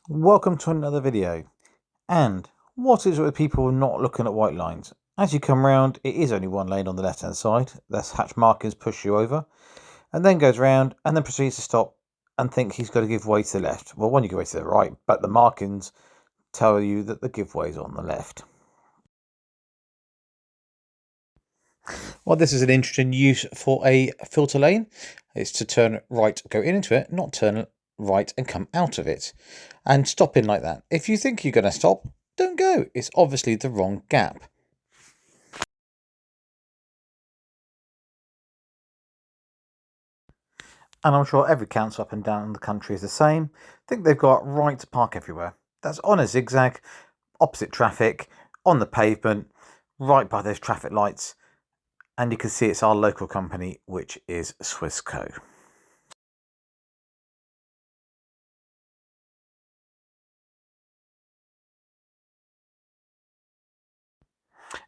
Welcome to another video. And what is it with people not looking at white lines? As you come round, it is only one lane on the left hand side. That's hatch markings push you over, and then goes round and then proceeds to stop and think he's got to give way to the left. Well, one you give way to the right, but the markings tell you that the giveaway is on the left. Well, this is an interesting use for a filter lane. It's to turn right, go into it, not turn right and come out of it, and stop in like that. If you think you're going to stop, don't go. It's obviously the wrong gap. And I'm sure every council up and down the country is the same. Think they've got right to park everywhere. That's on a zigzag, opposite traffic, on the pavement, right by those traffic lights. And you can see it's our local company, which is Swissco.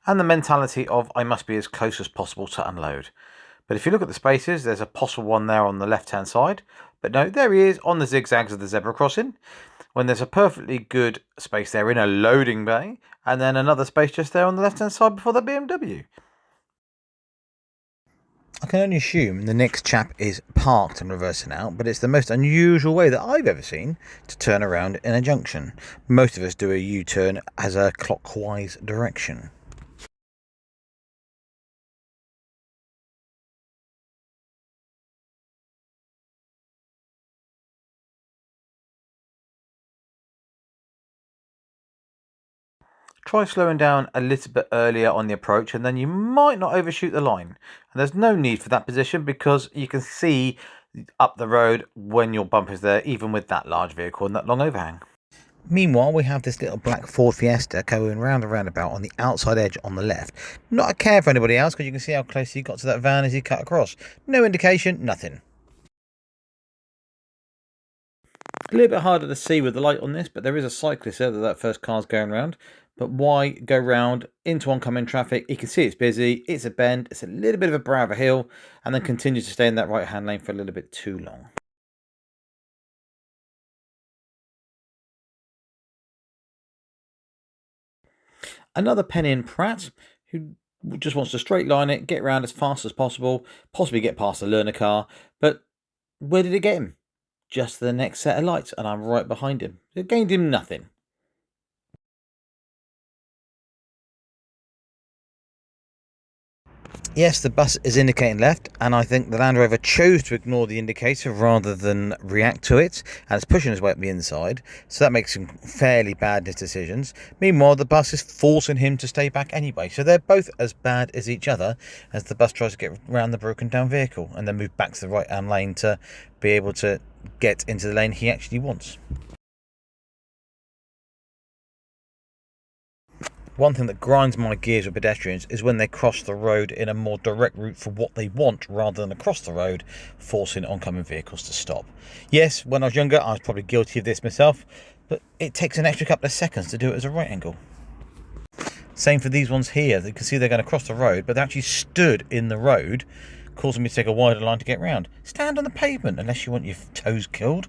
And the mentality of I must be as close as possible to unload. But if you look at the spaces, there's a possible one there on the left-hand side. But no, there he is on the zigzags of the zebra crossing. When there's a perfectly good space there in a loading bay, and then another space just there on the left-hand side before the BMW. I can only assume the next chap is parked and reversing out, but it's the most unusual way that I've ever seen to turn around in a junction. Most of us do a U-turn as a clockwise direction. Try slowing down a little bit earlier on the approach, and then you might not overshoot the line. And there's no need for that position because you can see up the road when your bump is there, even with that large vehicle and that long overhang. Meanwhile, we have this little black Ford Fiesta going round the roundabout on the outside edge on the left. Not a care for anybody else because you can see how close he got to that van as he cut across. No indication, nothing. A little bit harder to see with the light on this, but there is a cyclist there that first car's going round. But why go round into oncoming traffic? You can see it's busy, it's a bend, it's a little bit of a brow of a hill, and then continue to stay in that right-hand lane for a little bit too long. Another penny in Pratt, who just wants to straight line it, get around as fast as possible, possibly get past the learner car, but where did it get him? Just the next set of lights, and I'm right behind him. It gained him nothing. Yes, the bus is indicating left, and I think the Land Rover chose to ignore the indicator rather than react to it, and it's pushing his way up the inside, so that makes him fairly bad in his decisions. Meanwhile, the bus is forcing him to stay back anyway, so they're both as bad as each other as the bus tries to get around the broken down vehicle and then move back to the right-hand lane to be able to get into the lane he actually wants. One thing that grinds my gears with pedestrians is when they cross the road in a more direct route for what they want rather than across the road, forcing oncoming vehicles to stop. Yes, when I was younger, I was probably guilty of this myself, but it takes an extra couple of seconds to do it as a right angle. Same for these ones here. You can see they're going to cross the road, but they actually stood in the road, causing me to take a wider line to get round. Stand on the pavement unless you want your toes killed.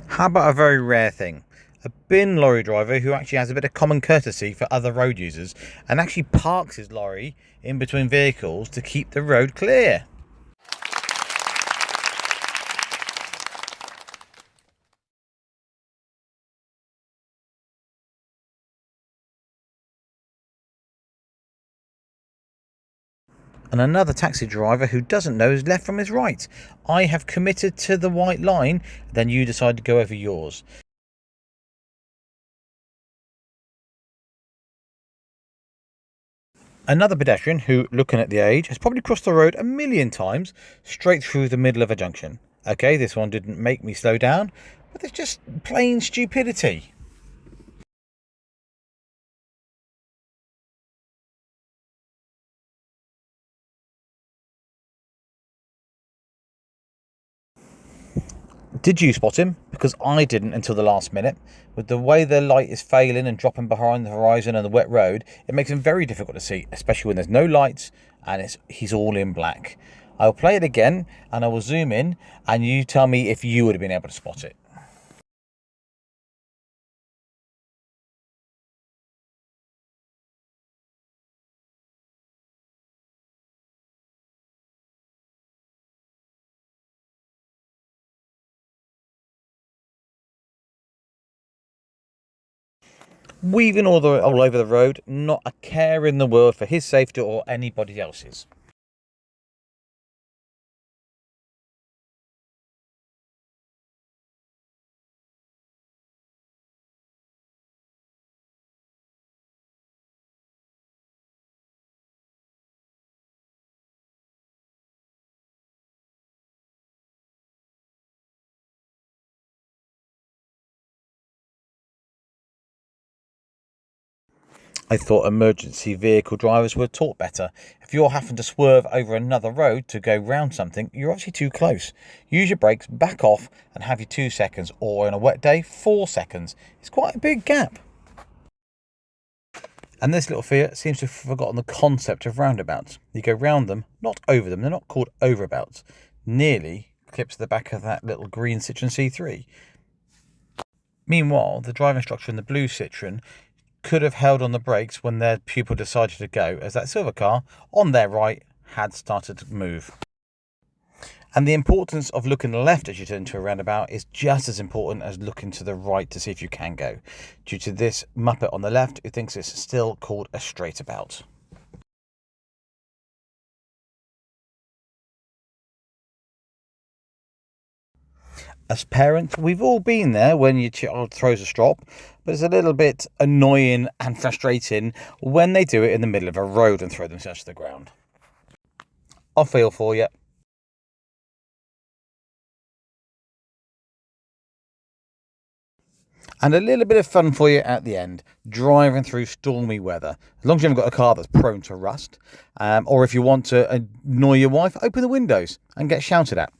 How about a very rare thing? A bin lorry driver who actually has a bit of common courtesy for other road users and actually parks his lorry in between vehicles to keep the road clear. And another taxi driver who doesn't know his left from his right. I have committed to the white line, then you decide to go over yours. Another pedestrian who, looking at the age, has probably crossed the road a million times straight through the middle of a junction. Okay, this one didn't make me slow down, but it's just plain stupidity. Did you spot him? Because I didn't until the last minute. With the way the light is failing and dropping behind the horizon and the wet road, it makes him very difficult to see, especially when there's no lights and he's all in black. I'll play it again and I will zoom in and you tell me if you would have been able to spot it. Weaving all over the road, not a care in the world for his safety or anybody else's. I thought emergency vehicle drivers were taught better. If you're having to swerve over another road to go round something, you're obviously too close. Use your brakes, back off, and have your 2 seconds, or on a wet day, 4 seconds. It's quite a big gap. And this little Fiat seems to have forgotten the concept of roundabouts. You go round them, not over them. They're not called overabouts. Nearly clips the back of that little green Citroen C3. Meanwhile, the driving instructor in the blue Citroen could have held on the brakes when their pupil decided to go, as that silver car on their right had started to move. And the importance of looking left as you turn into a roundabout is just as important as looking to the right to see if you can go, due to this muppet on the left who thinks it's still called a straightabout. As parents, we've all been there when your child throws a strop, but it's a little bit annoying and frustrating when they do it in the middle of a road and throw themselves to the ground. I feel for you. And a little bit of fun for you at the end, driving through stormy weather. As long as you haven't got a car that's prone to rust, or if you want to annoy your wife, open the windows and get shouted at.